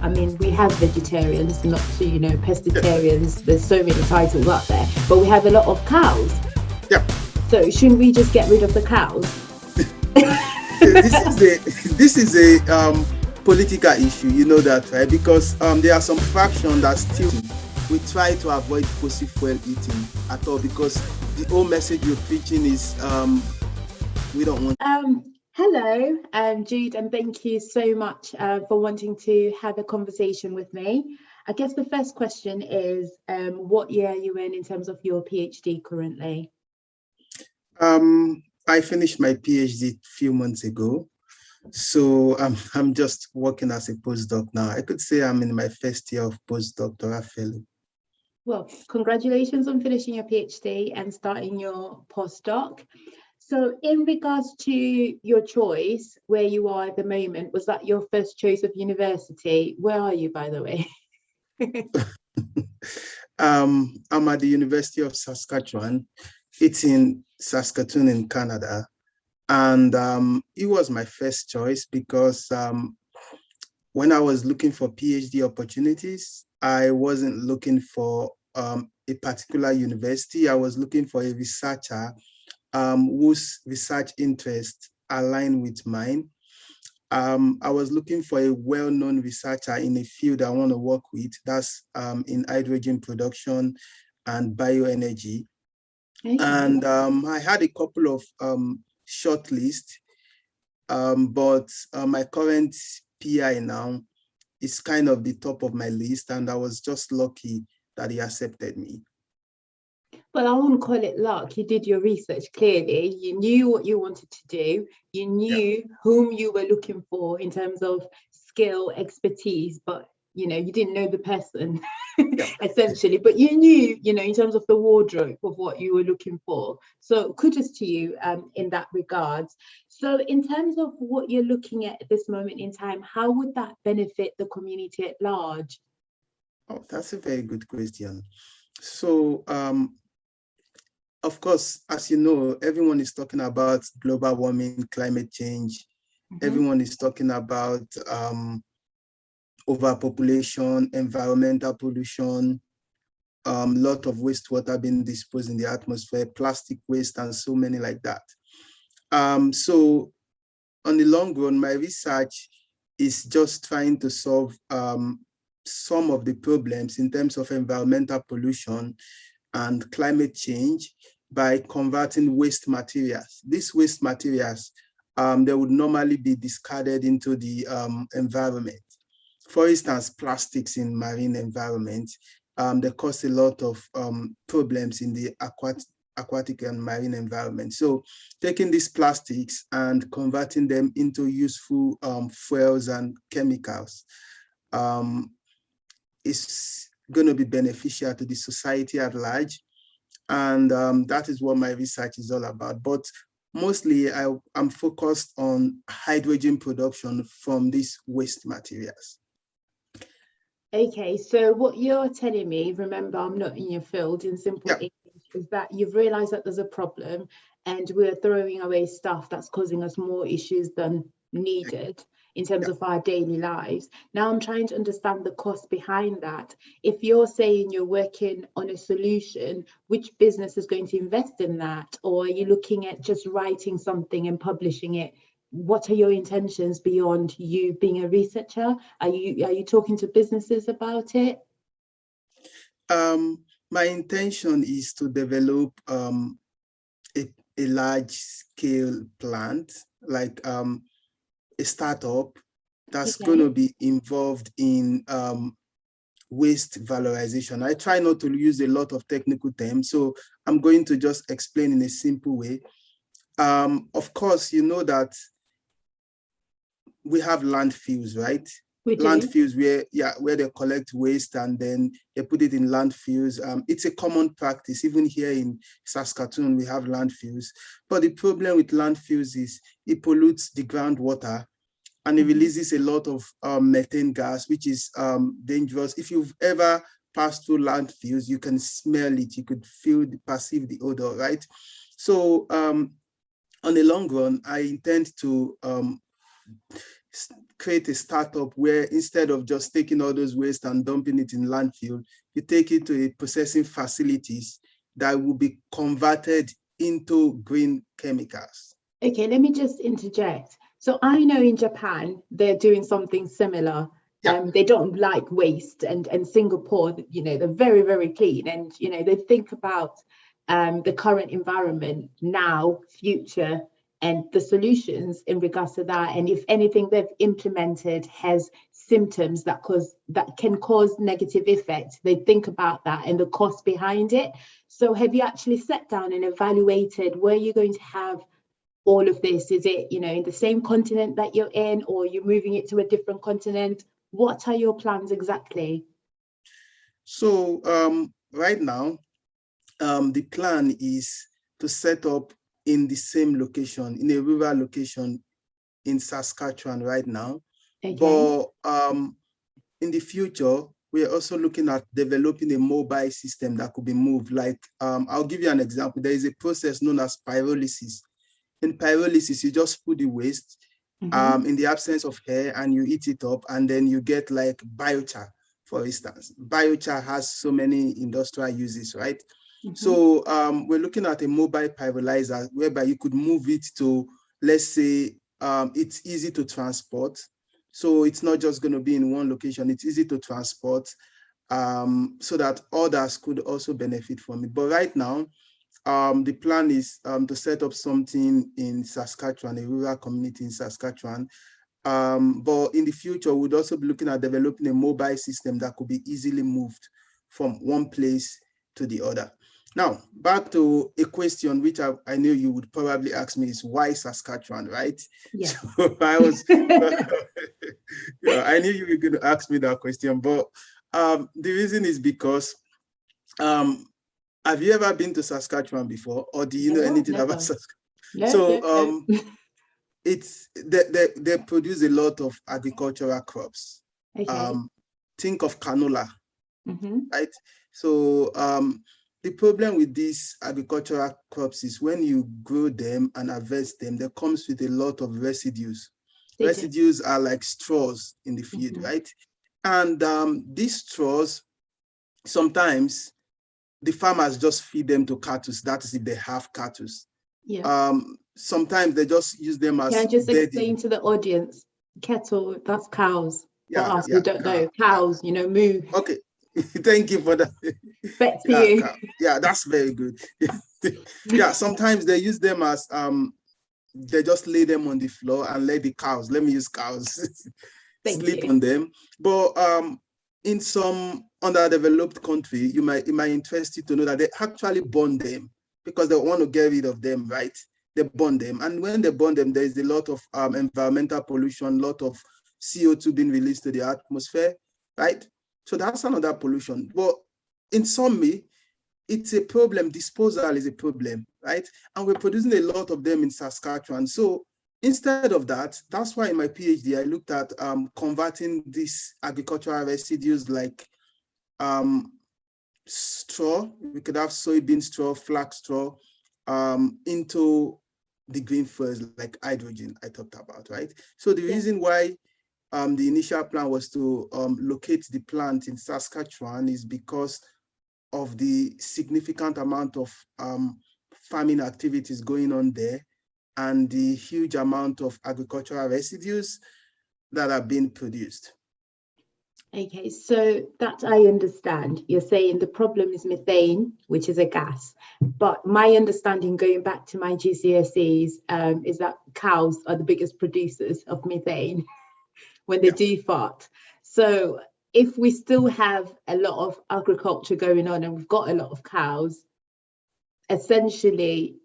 I mean, we have vegetarians, not to, pescatarians. There's so many titles out there, but we have a lot of cows. Yeah. So shouldn't we just get rid of the cows? This is a political issue, you know that, right? Because there are some factions that still we try to avoid fossil fuel eating at all, because the whole message you're preaching is we don't want. Hello, Jude, and thank you so much for wanting to have a conversation with me. I guess the first question is, what year are you in terms of your PhD currently? I finished my PhD a few months ago, so I'm just working as a postdoc now. I could say I'm in my first year of postdoctoral fellow. Well, congratulations on finishing your PhD and starting your postdoc. So in regards to your choice, where you are at the moment, was that your first choice of university? Where are you, by the way? I'm at the University of Saskatchewan. It's in Saskatoon in Canada. And it was my first choice because when I was looking for PhD opportunities, I wasn't looking for a particular university. I was looking for a researcher whose research interests align with mine. I was looking for a well-known researcher in a field I want to work with. That's in hydrogen production and bioenergy. Okay. And I had a couple of short lists, but my current PI now is kind of the top of my list, and I was just lucky that he accepted me. Well, I wouldn't call it luck. You did your research clearly. You knew what you wanted to do. You knew whom you were looking for in terms of skill, expertise, but you didn't know the person essentially, but you knew, in terms of the wardrobe of what you were looking for. So kudos to you in that regards. So in terms of what you're looking at this moment in time, how would that benefit the community at large? Oh, that's a very good question. So, of course, as you know, everyone is talking about global warming, climate change. Mm-hmm. Everyone is talking about overpopulation, environmental pollution, lot of wastewater being disposed in the atmosphere, plastic waste, and so many like that. So on the long run, my research is just trying to solve some of the problems in terms of environmental pollution and climate change by converting waste materials. These waste materials, they would normally be discarded into the environment. For instance, plastics in marine environment, they cause a lot of problems in the aquatic and marine environment. So taking these plastics and converting them into useful fuels and chemicals is going to be beneficial to the society at large. And that is what my research is all about. But mostly I'm focused on hydrogen production from these waste materials. Okay, so what you're telling me, remember, I'm not in your field, in simple English, is that you've realized that there's a problem and we're throwing away stuff that's causing us more issues than needed in terms of our daily lives. Now I'm trying to understand the cost behind that. If you're saying you're working on a solution, which business is going to invest in that? Or are you looking at just writing something and publishing it? What are your intentions beyond you being a researcher? Are you talking to businesses about it? My intention is to develop a large scale plant, like a startup that's going to be involved in waste valorization. I try not to use a lot of technical terms, so I'm going to just explain in a simple way. Of course, you know that we have landfills, right? Landfills where they collect waste and then they put it in landfills. It's a common practice. Even here in Saskatoon, we have landfills. But the problem with landfills is it pollutes the groundwater and it releases a lot of methane gas, which is dangerous. If you've ever passed through landfills, you can smell it. You could perceive the odor, right? So on the long run, I intend to create a startup where instead of just taking all those waste and dumping it in landfill, you take it to a processing facilities that will be converted into green chemicals. Okay, let me just interject. So I know in Japan, they're doing something similar. Yeah. They don't like waste, and Singapore, they're very, very clean, and they think about the current environment now, future, and the solutions in regards to that. And if anything they've implemented has symptoms that can cause negative effects, they think about that and the cost behind it. So have you actually sat down and evaluated where you're going to have all of this? Is it, in the same continent that you're in, or you're moving it to a different continent? What are your plans exactly? So right now, the plan is to set up in the same location, in a rural location in Saskatchewan right now. Okay. But in the future, we are also looking at developing a mobile system that could be moved. Like, I'll give you an example. There is a process known as pyrolysis. In pyrolysis, you just put the waste in the absence of air and you heat it up, and then you get like biochar, for instance. Biochar has so many industrial uses, right? So we're looking at a mobile pyrolyzer whereby you could move it to, let's say, it's easy to transport. So it's not just going to be in one location, it's easy to transport, so that others could also benefit from it. But right now, the plan is to set up something in Saskatchewan, a rural community in Saskatchewan. But in the future, we'd also be looking at developing a mobile system that could be easily moved from one place to the other. Now, back to a question which I knew you would probably ask me is why Saskatchewan, right? Yeah. So I was, I knew you were going to ask me that question, but the reason is because, have you ever been to Saskatchewan before, or do you know anything about Saskatchewan? So it's they produce a lot of agricultural crops. Okay. Think of canola, right? So the problem with these agricultural crops is when you grow them and harvest them, there comes with a lot of residues. Residues are like straws in the field, right? And these straws, sometimes the farmers just feed them to cattle. That is if they have cattle. Yeah. Sometimes they just use them as. Can I just explain to the audience? Cattle, that's cows. Yeah, for us who don't know, cows, moo. Okay. Thank you for that. Back to you. Yeah, that's very good. Yeah, sometimes they use them as they just lay them on the floor and let the cows, let me use cows, sleep on them. But in some underdeveloped country, it might interest you to know that they actually burn them because they want to get rid of them, right? They burn them. And when they burn them, there is a lot of environmental pollution, a lot of CO2 being released to the atmosphere, right? So that's another pollution. But in summary, it's a problem. Disposal is a problem, right? And we're producing a lot of them in Saskatchewan. So instead of that, that's why in my PhD, I looked at converting these agricultural residues like straw. We could have soybean straw, flax straw, into the green fuels like hydrogen I talked about, right? So the reason why the initial plan was to locate the plant in Saskatchewan is because of the significant amount of farming activities going on there and the huge amount of agricultural residues that are being produced. Okay, so that I understand. You're saying the problem is methane, which is a gas. But my understanding, going back to my GCSEs, is that cows are the biggest producers of methane when they do fart. So if we still have a lot of agriculture going on and we've got a lot of cows, essentially,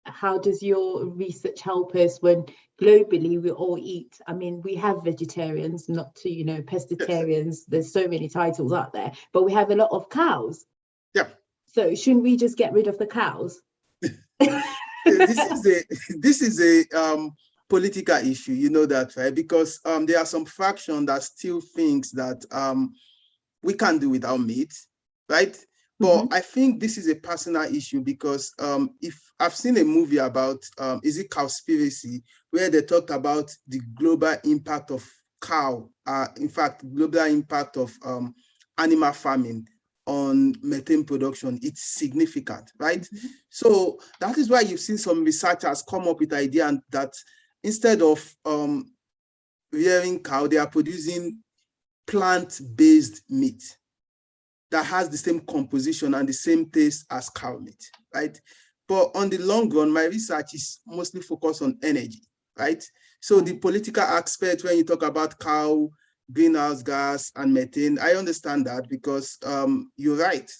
how does your research help us when globally we all eat? I mean, we have vegetarians, not to, pescatarians. There's so many titles out there, but we have a lot of cows. Yeah. So shouldn't we just get rid of the cows? This is a political issue, you know that, right? Because there are some fraction that still thinks that we can't do without meat, right? But I think this is a personal issue because if I've seen a movie about, is it Cowspiracy, where they talked about the global impact of cow, in fact, global impact of animal farming on methane production. It's significant, right? So that is why you've seen some researchers come up with the idea that instead of rearing cow, they are producing plant-based meat that has the same composition and the same taste as cow meat, right? But on the long run, my research is mostly focused on energy, right? So the political aspect, when you talk about cow, greenhouse gas, and methane, I understand that because you're right.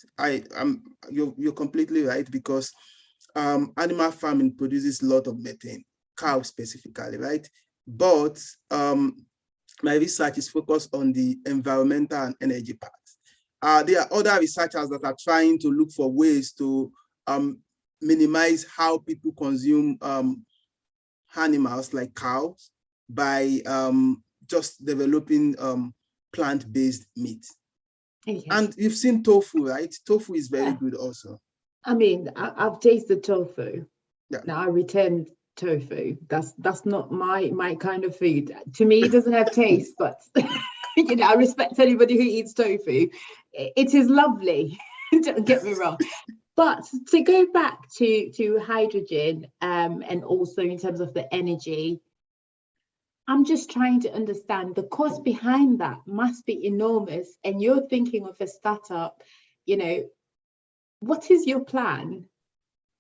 You're completely right because animal farming produces a lot of methane, cow specifically, right? But my research is focused on the environmental and energy part. There are other researchers that are trying to look for ways to minimize how people consume animals like cows by just developing plant-based meat. And you've seen tofu, right? Tofu is very good also. I mean, I've tasted tofu. Yeah. Now I returned tofu. That's not my kind of food. To me, it doesn't have taste, but you know, I respect anybody who eats tofu. It is lovely. Don't get me wrong. But to go back to hydrogen, and also in terms of the energy, I'm just trying to understand the cost behind that must be enormous. And you're thinking of a startup, you know, what is your plan?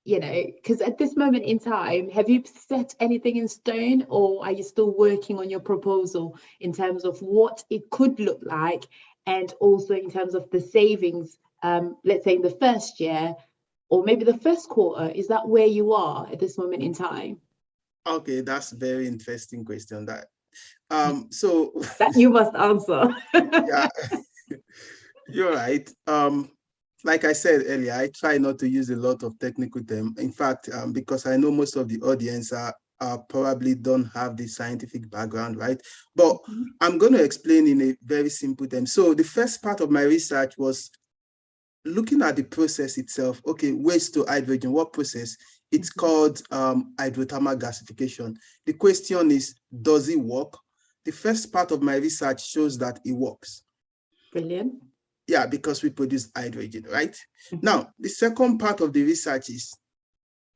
You know, because at this moment in time, have you set anything in stone, or are you still working on your proposal in terms of what it could look like, and also in terms of the savings, let's say in the first year, or maybe the first quarter? Is that where you are at this moment in time? Okay, that's a very interesting question. So that you must answer. Yeah, you're right. Like I said earlier, I try not to use a lot of technical terms. In fact, because I know most of the audience probably don't have the scientific background, right? But I'm going to explain in a very simple term. So the first part of my research was looking at the process itself. Okay, waste to hydrogen, what process? It's called hydrothermal gasification. The question is, does it work? The first part of my research shows that it works. Brilliant. Yeah, because we produce hydrogen, right? Now, the second part of the research is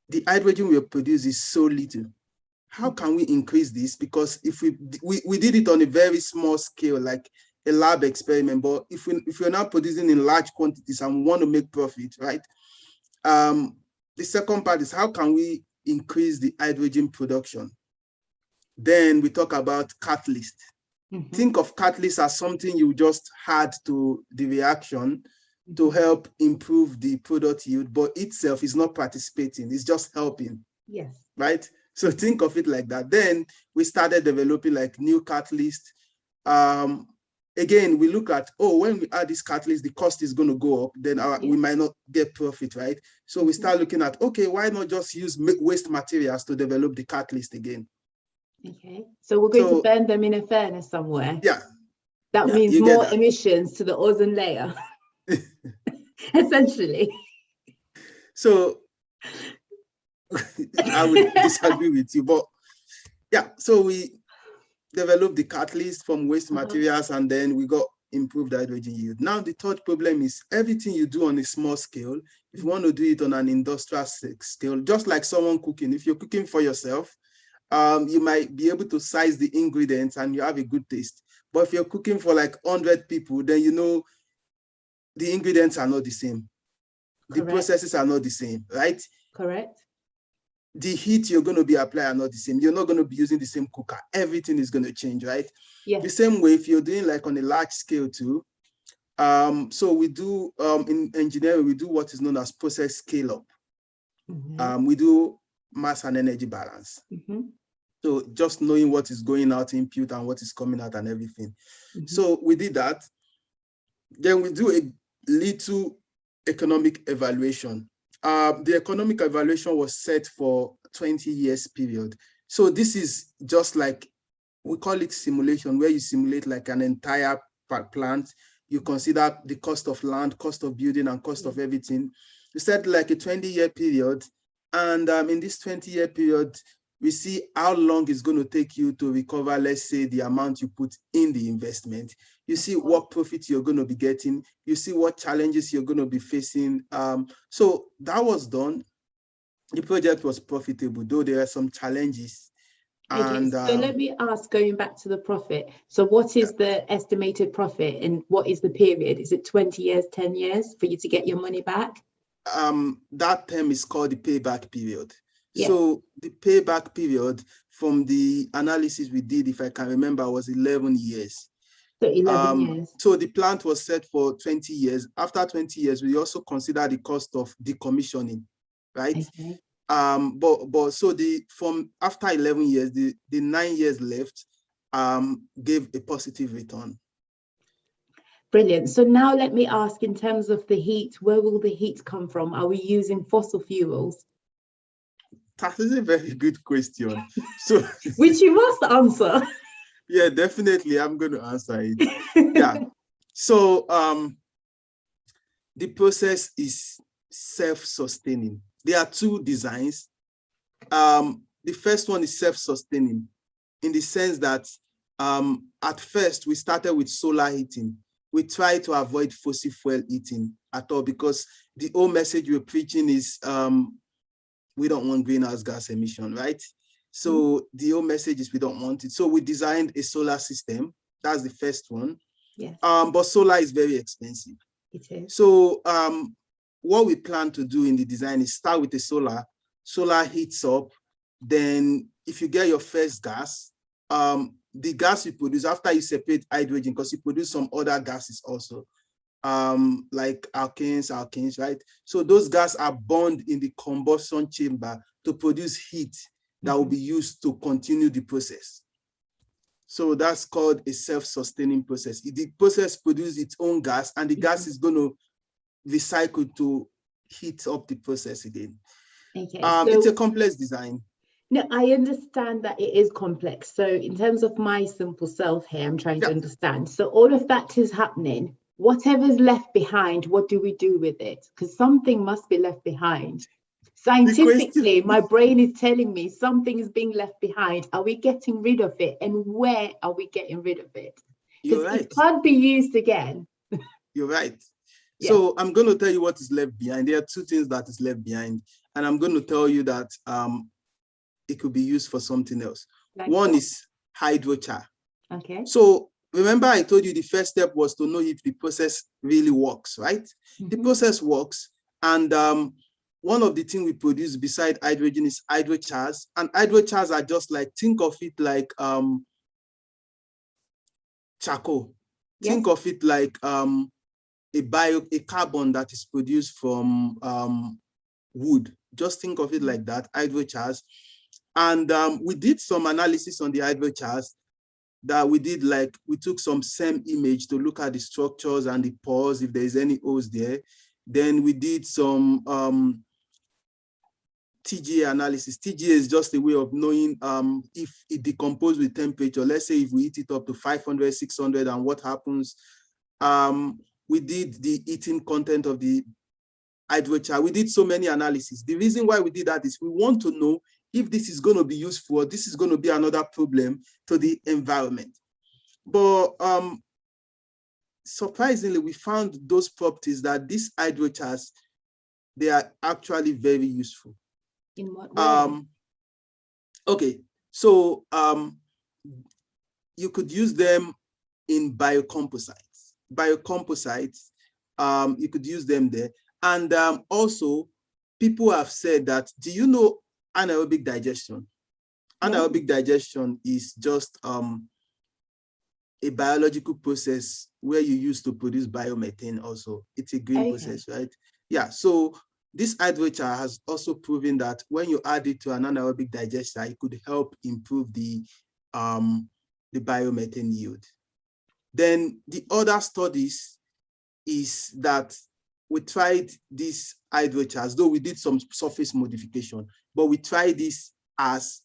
the hydrogen we produce is so little. How can we increase this? Because if we did it on a very small scale, like a lab experiment, but if we're not producing in large quantities and we want to make profit, right? The second part is how can we increase the hydrogen production? Then we talk about catalyst. Think of catalyst as something you just add to the reaction to help improve the product yield, but itself is not participating, it's just helping. Yes. Right? So think of it like that. Then we started developing like new catalyst. Again, we look at, when we add this catalyst, the cost is going to go up, then we might not get profit, right? So we start looking at, okay, why not just use waste materials to develop the catalyst again? Okay, so we're going to burn them in a furnace somewhere. Yeah. That means more emissions to the ozone layer, essentially. So I would disagree with you, but yeah, so we developed the catalyst from waste materials, and then we got improved hydrogen yield. Now, the third problem is everything you do on a small scale, if you want to do it on an industrial scale, just like someone cooking, if you're cooking for yourself, you might be able to size the ingredients and you have a good taste. But if you're cooking for like 100 people, then you know the ingredients are not the same. Correct. The processes are not the same, right? Correct. The heat you're going to be applying are not the same. You're not going to be using the same cooker. Everything is going to change, right? Yes. The same way if you're doing like on a large scale too. So we do, in engineering, we do what is known as process scale up. We do mass and energy balance. So just knowing what is going out input and what is coming out and everything. So we did that. Then we do a little economic evaluation. The economic evaluation was set for 20 years period. So this is just like, we call it simulation, where you simulate like an entire plant. you consider the cost of land, cost of building, and cost of everything. We said like a 20-year period. And in this 20-year period, we see how long it's going to take you to recover, let's say, the amount you put in the investment. You see what profit you're going to be getting. You see what challenges you're going to be facing. So that was done. The project was profitable, though there are some challenges. Okay, and so let me ask, going back to the profit. So what is the estimated profit and what is the period? Is it 20 years, 10 years for you to get your money back? That term is called the payback period. Yeah. So the payback period from the analysis we did, if I can remember, was 11 years. So 11 years. So the plant was set for 20 years. After 20 years, we also consider the cost of decommissioning, right? Okay. But so from after 11 years, the 9 years left gave a positive return. Brilliant. So now let me ask, in terms of the heat, where will the heat come from? Are we using fossil fuels? That is a very good question. So which you must answer. Yeah, definitely. I'm going to answer it. Yeah. So the process is self-sustaining. There are two designs. The first one is self-sustaining in the sense that at first we started with solar heating. We try to avoid fossil fuel heating at all because the whole message we're preaching is we don't want greenhouse gas emission, right? So the whole message is we don't want it. So we designed a solar system. That's the first one. Yes. But solar is very expensive. It is. So what we plan to do in the design is start with the solar. Solar heats up. Then if you get your first gas, the gas you produce after you separate hydrogen, because you produce some other gases also, like alkanes, right? So those gases are burned in the combustion chamber to produce heat that will be used to continue the process. So that's called a self-sustaining process. The process produces its own gas, and the gas is going to recycle to heat up the process again. Okay, it's a complex design. No, I understand that it is complex. So in terms of my simple self here, I'm trying to understand. So all of that is happening. Whatever's left behind, what do we do with it? Because something must be left behind. Scientifically, my brain is telling me something is being left behind. Are we getting rid of it? And where are we getting rid of it? You're right. It can't be used again. You're right. Yeah. So I'm going to tell you what is left behind. There are two things that is left behind. And I'm going to tell you that it could be used for something else. Like one is hydrochar. Okay. So remember I told you the first step was to know if the process really works, right? The process works. And one of the things we produce beside hydrogen is hydrochars. And hydrochars are just like, think of it like charcoal. Yes. Think of it like a carbon that is produced from wood. Just think of it like that, hydrochars. And we did some analysis on the hydrochars that we did, like we took some SEM image to look at the structures and the pores, if there's any O's there. Then we did some TGA analysis. TGA is just a way of knowing if it decomposes with temperature. Let's say if we heat it up to 500, 600 and what happens. We did the heating content of the hydrochar. We did so many analyses. The reason why we did that is we want to know if this is going to be useful or this is going to be another problem to the environment. But surprisingly, we found those properties that these hydrochars, they are actually very useful. In what way? Okay, so you could use them in biocomposites. Biocomposites, you could use them there. And also, people have said that, do you know anaerobic digestion? Anaerobic digestion is just a biological process where you use to produce biomethane also. It's a green process, right? Yeah, so this hydrochar has also proven that when you add it to an anaerobic digester, it could help improve the biomethane yield. Then the other studies is that we tried these hydrochars, though we did some surface modification, but we tried this as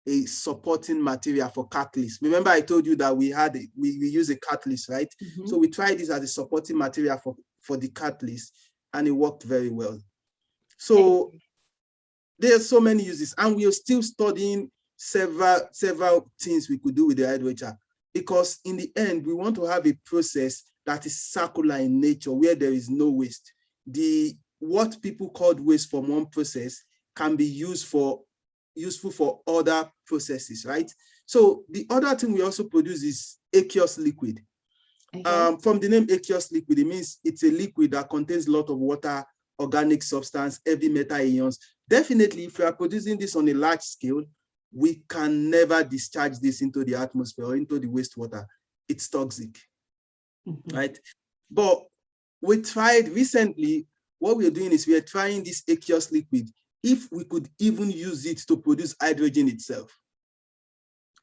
a supporting material for catalyst. Remember, I told you that we use a catalyst, right? Mm-hmm. So we tried this as a supporting material for the catalyst, and it worked very well. So there are so many uses, and we are still studying several things we could do with the hydrogen, because in the end, we want to have a process that is circular in nature, where there is no waste. What people called waste from one process can be useful for other processes, right? So the other thing we also produce is aqueous liquid. Okay. From the name aqueous liquid, it means it's a liquid that contains a lot of water, organic substance, heavy metal ions. Definitely, if we are producing this on a large scale, we can never discharge this into the atmosphere or into the wastewater. It's toxic, right? But we tried recently, what we're doing is we are trying this aqueous liquid, if we could even use it to produce hydrogen itself.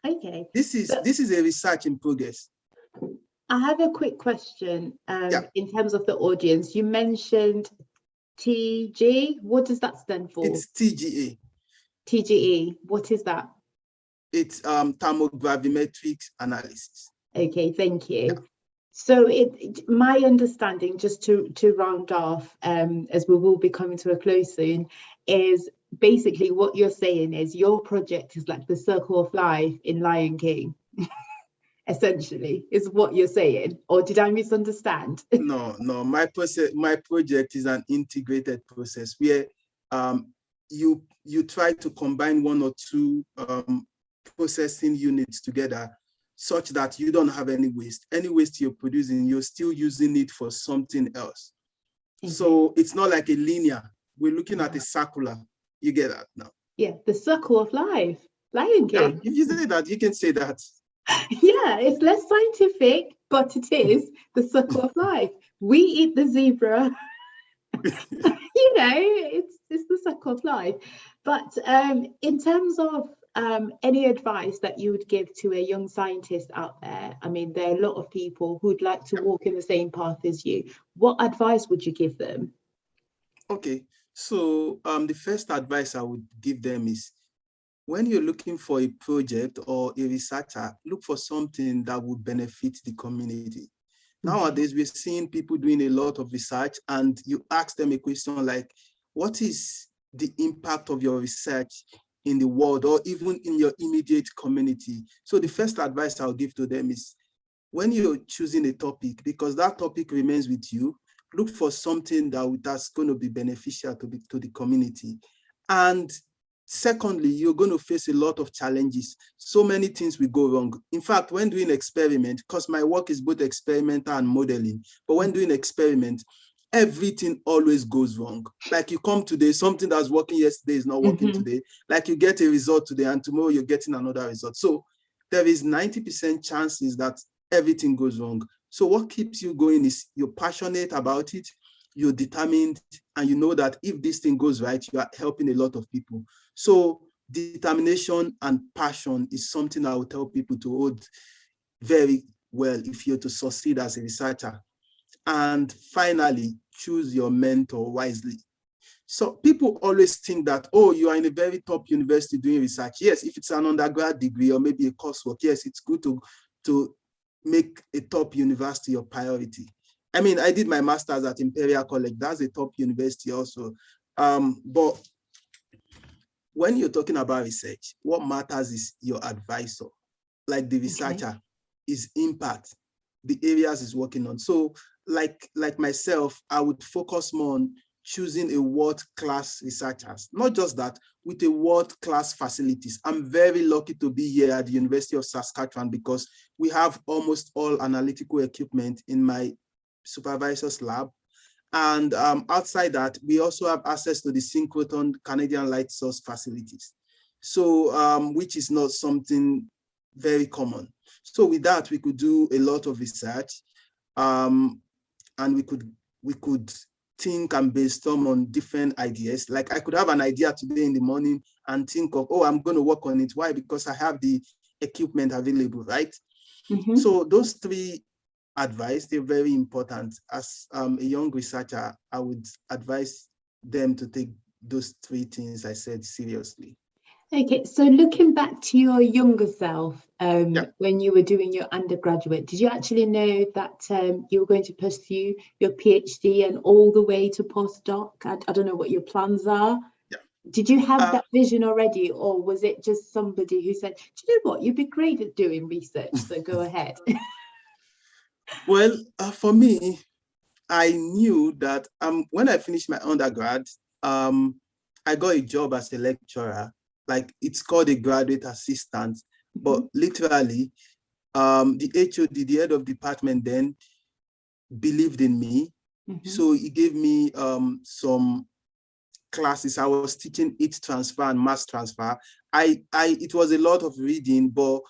Okay. This is a research in progress. I have a quick question in terms of the audience. You mentioned TG. What does that stand for? It's TGA. TGE. What is that? It's thermogravimetric analysis. Okay, thank you. Yeah. So my understanding, just to round off, as we will be coming to a close soon, is basically what you're saying is your project is like the circle of life in Lion King. Essentially, is what you're saying, or did I misunderstand? No, my project is an integrated process where you try to combine one or two processing units together, such that you don't have any waste. Any waste you're producing, you're still using it for something else. Okay. So it's not like a linear. We're looking at a circular. You get that now? Yeah, the circle of life. Lion King. Yeah, if you say that, you can say that. Yeah, it's less scientific, but it is the circle of life. We eat the zebra. You know, it's the circle of life. But in terms of any advice that you would give to a young scientist out there, I mean, there are a lot of people who'd like to walk in the same path as you. What advice would you give them? Okay, so the first advice I would give them is, when you're looking for a project or a researcher, look for something that would benefit the community. Nowadays, we're seeing people doing a lot of research, and you ask them a question like, what is the impact of your research in the world or even in your immediate community? So the first advice I'll give to them is, when you're choosing a topic, because that topic remains with you, look for something that's going to be beneficial to the community. And secondly, you're going to face a lot of challenges. So many things will go wrong. In fact, when doing experiment, because my work is both experimental and modeling, but when doing experiment, everything always goes wrong. Like you come today, something that's working yesterday is not working today. Like you get a result today and tomorrow you're getting another result. So there is 90% chances that everything goes wrong. So what keeps you going is you're passionate about it, you're determined, and you know that if this thing goes right, you are helping a lot of people. So determination and passion is something I would tell people to hold very well if you're to succeed as a researcher. And finally, choose your mentor wisely. So people always think that, oh, you are in a very top university doing research. Yes, if it's an undergrad degree or maybe a coursework, yes, it's good to make a top university your priority. I mean, I did my master's at Imperial College. That's a top university also. But when you're talking about research, what matters is your advisor, like the researcher, his impact, the areas he's working on. So like myself, I would focus more on choosing a world-class researchers, not just that, with a world-class facilities. I'm very lucky to be here at the University of Saskatchewan because we have almost all analytical equipment in my supervisor's lab. And outside that, we also have access to the synchrotron Canadian light source facilities. So, which is not something very common. So with that, we could do a lot of research, and we could think and brainstorm on different ideas. Like I could have an idea today in the morning and think of, oh, I'm going to work on it. Why? Because I have the equipment available, right? So those three advice, they're very important. As a young researcher, I would advise them to take those three things I said seriously. Okay, so looking back to your younger self, Yeah. when you were doing your undergraduate, did you actually know that you were going to pursue your PhD and all the way to postdoc? I don't know what your plans are. Yeah. Did you have Uh, that vision already, or was it just somebody who said, do you know what, you'd be great at doing research, so go ahead? well, for me, I knew that when I finished my undergrad, I got a job as a lecturer. Like, it's called a graduate assistant, but literally, the HOD, the head of department then, believed in me. So he gave me some classes. I was teaching heat transfer and mass transfer. It was a lot of reading, but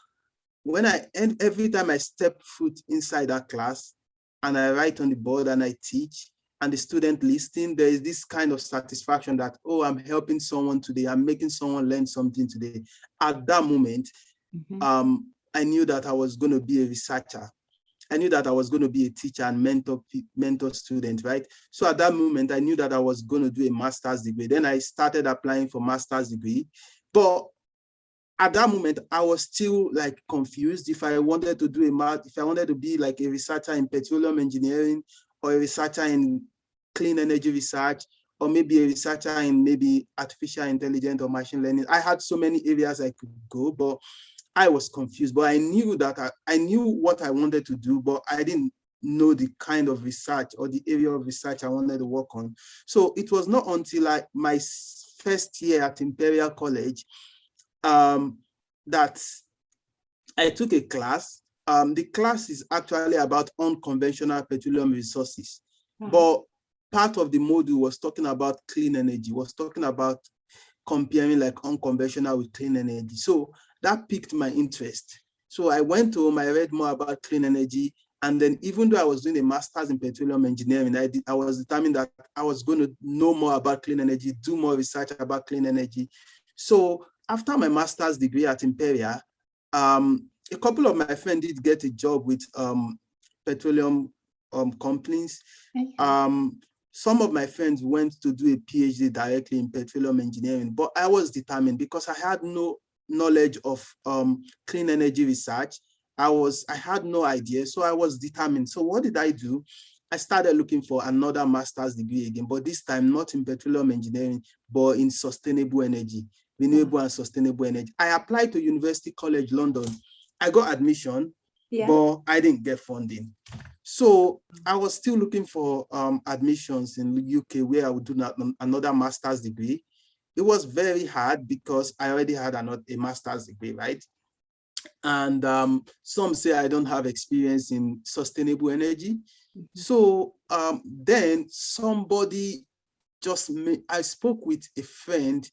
every time I step foot inside that class and I write on the board and I teach and the student listening, there is this kind of satisfaction that, oh, I'm helping someone today. I'm making someone learn something today. At that moment, I knew that I was going to be a researcher. I knew that I was going to be a teacher and mentor student, right? So at that moment, I knew that I was going to do a master's degree. Then I started applying for master's degree. But at that moment, I was still like confused if I wanted to do if I wanted to be like a researcher in petroleum engineering or a researcher in clean energy research, or maybe a researcher in maybe artificial intelligence or machine learning. I had so many areas I could go, but I was confused. But I knew that I knew what I wanted to do, but I didn't know the kind of research or the area of research I wanted to work on. So it was not until my first year at Imperial College that I took a class. The class is actually about unconventional petroleum resources, but part of the module was talking about clean energy, was talking about comparing like unconventional with clean energy. So that piqued my interest. So I went home, I read more about clean energy. And then even though I was doing a master's in petroleum engineering, I was determined that I was going to know more about clean energy, do more research about clean energy. So after my master's degree at Imperial, a couple of my friends did get a job with petroleum companies. Okay. Some of my friends went to do a PhD directly in petroleum engineering, but I was determined because I had no knowledge of clean energy research. I had no idea, so I was determined. So what did I do? I started looking for another master's degree again, but this time not in petroleum engineering, but in sustainable energy, renewable and sustainable energy. I applied to University College London. I got admission, but I didn't get funding. So I was still looking for admissions in the UK where I would do another master's degree. It was very hard because I already had a master's degree, right? And some say I don't have experience in sustainable energy. So then somebody I spoke with a friend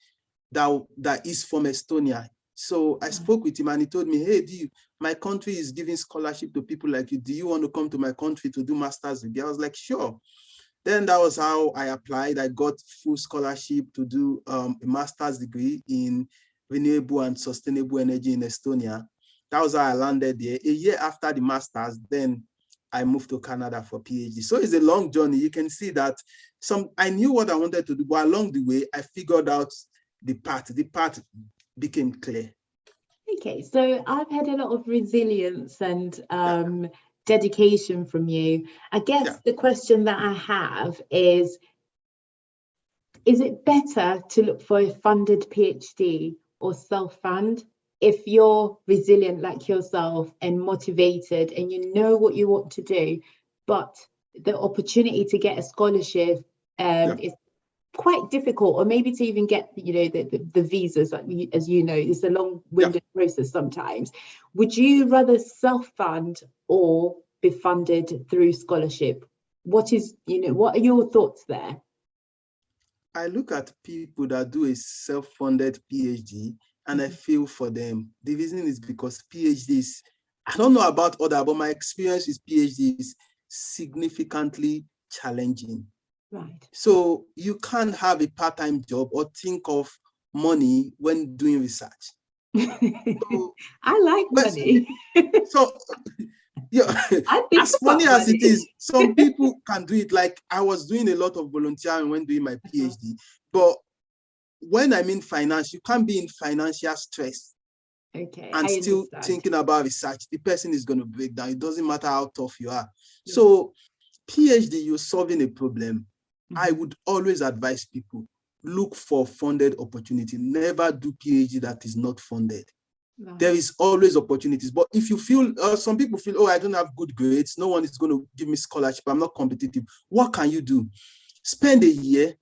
that is from Estonia. So I spoke with him and he told me, hey, my country is giving scholarship to people like you. Do you want to come to my country to do master's degree? I was like, sure. Then that was how I applied. I got full scholarship to do a master's degree in renewable and sustainable energy in Estonia. That was how I landed there. A year after the master's, then I moved to Canada for PhD. So it's a long journey. You can see that I knew what I wanted to do, but along the way, I figured out the path. The path became clear. Okay, so I've had a lot of resilience and dedication from you. I guess the question that I have is it better to look for a funded PhD or self-fund? If you're resilient like yourself and motivated and you know what you want to do, but the opportunity to get a scholarship is quite difficult, or maybe to even get the visas, as you know, it's a long-winded process sometimes. Would you rather self-fund or be funded through scholarship? What are your thoughts there? I look at people that do a self-funded PhD and I feel for them. The reason is because PhDs, I don't know about other, but my experience with PhD is significantly challenging. Right. So you can't have a part-time job or think of money when doing research. So, I like money. So yeah, as funny as it is, some people can do it. Like I was doing a lot of volunteering when doing my PhD, but when I mean finance, you can't be in financial stress and still thinking about research. The person is going to break down. It doesn't matter how tough you are. Yeah. So PhD, you're solving a problem. I would always advise people, look for funded opportunity. Never do PhD that is not funded. Right. There is always opportunities. But if you feel, some people feel, oh, I don't have good grades, no one is going to give me scholarship, I'm not competitive. What can you do? Spend a year,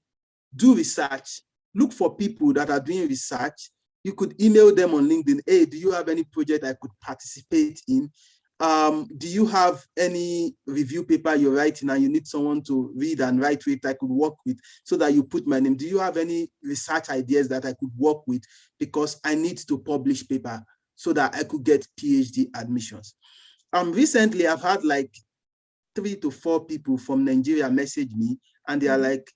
do research, look for people that are doing research. You could email them on LinkedIn. Hey, do you have any project I could participate in? Do you have any review paper you're writing and you need someone to read and write with I could work with, so that you put my name? Do you have any research ideas that I could work with, because I need to publish paper so that I could get PhD admissions? Recently I've had like 3 to 4 people from Nigeria message me, and they are like,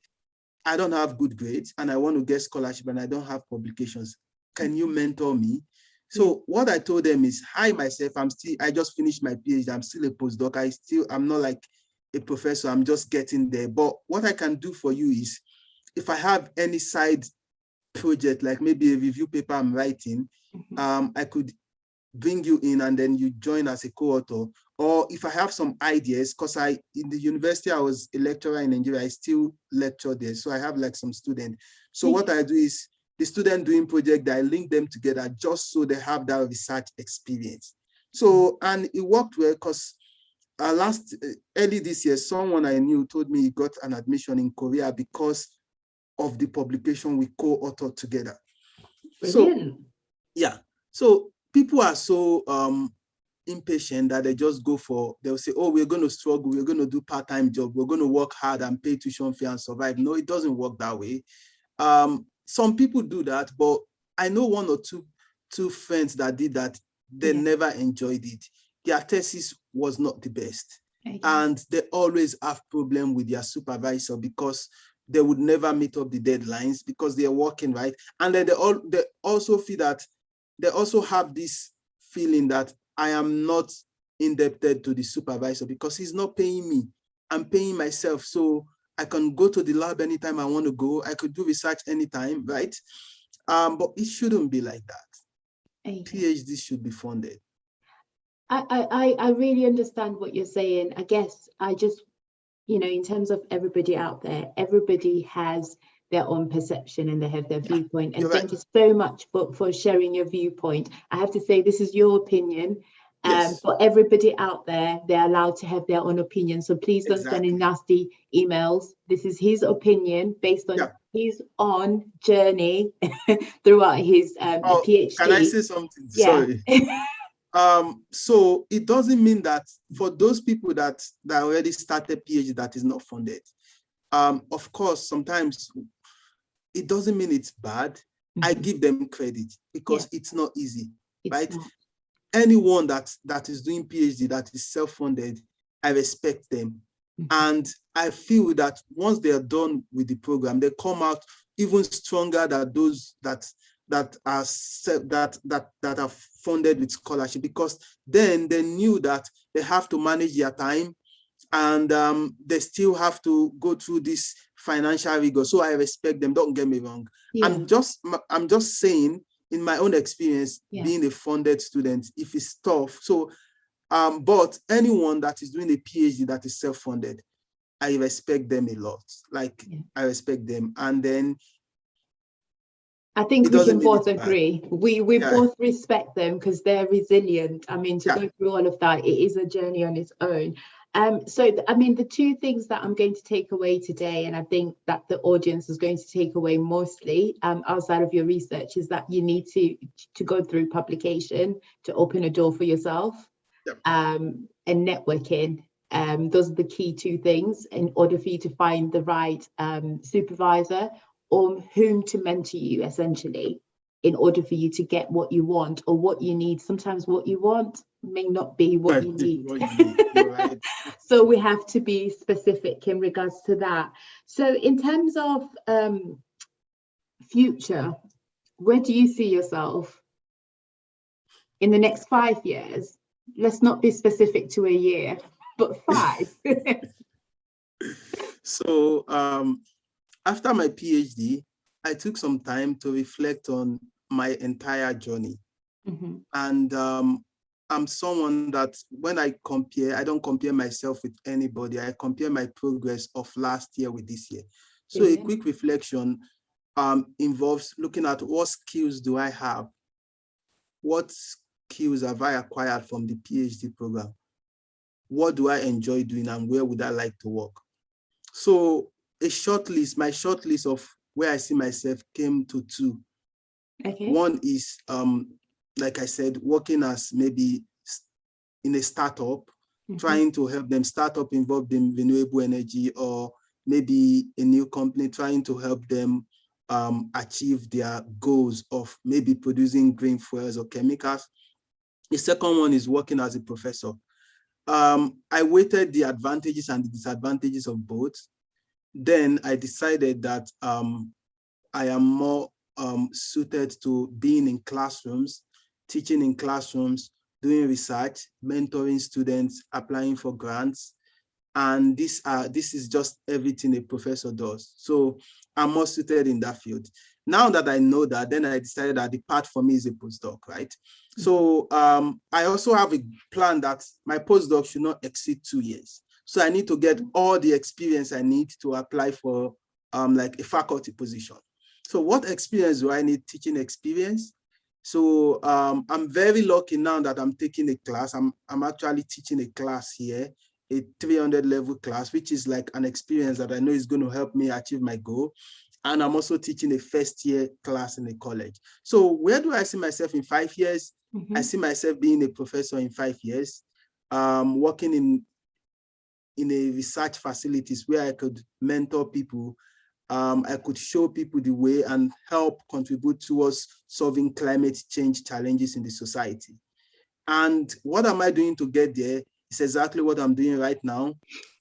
I don't have good grades and I want to get scholarship and I don't have publications. Can you mentor me? So what I told them is, I myself, I just finished my PhD. I'm still a postdoc. I'm not like a professor. I'm just getting there. But what I can do for you is, if I have any side project, like maybe a review paper I'm writing, I could bring you in and then you join as a co-author. Or if I have some ideas, because in the university, I was a lecturer in Nigeria, I still lecture there. So I have like some students. So what I do is, the student doing project, I link them together just so they have that research experience. So, and it worked well, because early this year, someone I knew told me he got an admission in Korea because of the publication we co-authored together. Brilliant. So, yeah. So people are so impatient that they just they'll say, oh, we're going to struggle, we're going to do part-time job, we're going to work hard and pay tuition fee and survive. No, it doesn't work that way. Some people do that, but I know 1 or 2 friends that did that. They never enjoyed it. Their thesis was not the best. Okay. And they always have problem with their supervisor, because they would never meet up the deadlines because they're working, right? And then they also feel that they also have this feeling that I am not indebted to the supervisor because he's not paying me. I'm paying myself. So I can go to the lab anytime I want to go. I could do research anytime, right? But it shouldn't be like that. Okay. PhD should be funded. I really understand what you're saying. I guess I just, in terms of everybody out there, everybody has their own perception and they have their viewpoint. And thank you so much for sharing your viewpoint. I have to say, this is your opinion. For everybody out there, they're allowed to have their own opinion. So please don't send in nasty emails. This is his opinion based on his own journey throughout his PhD. Can I say something? Sorry. So it doesn't mean that for those people that already started PhD that is not funded. Of course, sometimes it doesn't mean it's bad. I give them credit because it's not easy, right? Not. Anyone that is doing PhD that is self-funded, I respect them. And I feel that once they are done with the program, they come out even stronger than those that are funded with scholarship, because then they knew that they have to manage their time and they still have to go through this financial rigor. So I respect them, don't get me wrong. I'm just saying, in my own experience, being a funded student, if it's tough. So, but anyone that is doing a PhD that is self-funded, I respect them a lot. Like, I respect them. And then I think we can both agree. We both respect them because they're resilient. I mean, to go through all of that, it is a journey on its own. So, I mean, the 2 things that I'm going to take away today, and I think that the audience is going to take away mostly outside of your research, is that you need to go through publication to open a door for yourself, and networking. Those are the key 2 things in order for you to find the right supervisor or whom to mentor you, essentially, in order for you to get what you want or what you need. Sometimes what you want may not be what you need. Right. So we have to be specific in regards to that. So in terms of future, where do you see yourself in the next 5 years? Let's not be specific to a year, but 5. So after my PhD, I took some time to reflect on my entire journey. And I'm someone that when I compare, I don't compare myself with anybody. I compare my progress of last year with this year. So a quick reflection involves looking at what skills do I have? What skills have I acquired from the PhD program? What do I enjoy doing and where would I like to work? So a short list, my short list of where I see myself came to two. One is, like I said, working as maybe in a startup, trying to help them start up involved in renewable energy, or maybe a new company trying to help them achieve their goals of maybe producing green fuels or chemicals. The second one is working as a professor. I weighted the advantages and the disadvantages of both. Then I decided that I am more suited to being in classrooms, teaching in classrooms, doing research, mentoring students, applying for grants. And this is just everything a professor does. So I'm more suited in that field. Now that I know that, then I decided that the path for me is a postdoc, right? So I also have a plan that my postdoc should not exceed 2 years. So I need to get all the experience I need to apply for like a faculty position. So what experience do I need? Teaching experience. So I'm very lucky now that I'm taking a class. I'm actually teaching a class here, a 300 level class, which is like an experience that I know is going to help me achieve my goal. And I'm also teaching a first year class in a college. So where do I see myself in 5 years? I see myself being a professor in 5 years, working in a research facilities where I could mentor people. I could show people the way and help contribute towards solving climate change challenges in the society. And what am I doing to get there? It's exactly what I'm doing right now,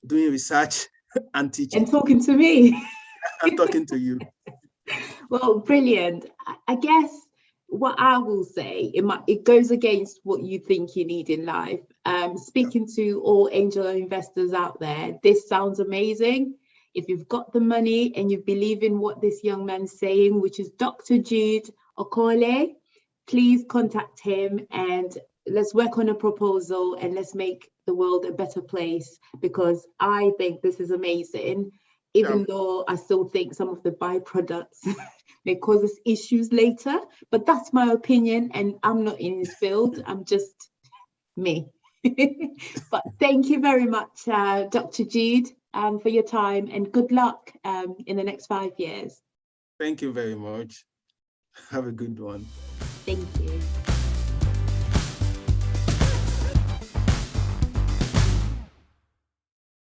doing research and teaching. And talking to me. I'm talking to you. Well, brilliant. I guess what I will say, it goes against what you think you need in life. Speaking to all angel investors out there, this sounds amazing. If you've got the money and you believe in what this young man's saying, which is Dr. Jude Okolie, please contact him and let's work on a proposal and let's make the world a better place, because I think this is amazing, even though I still think some of the byproducts may cause us issues later. But that's my opinion, and I'm not in this field. I'm just me. But thank you very much, Dr. Jude, for your time, and good luck in the next 5 years. Thank you very much. Have a good one. Thank you.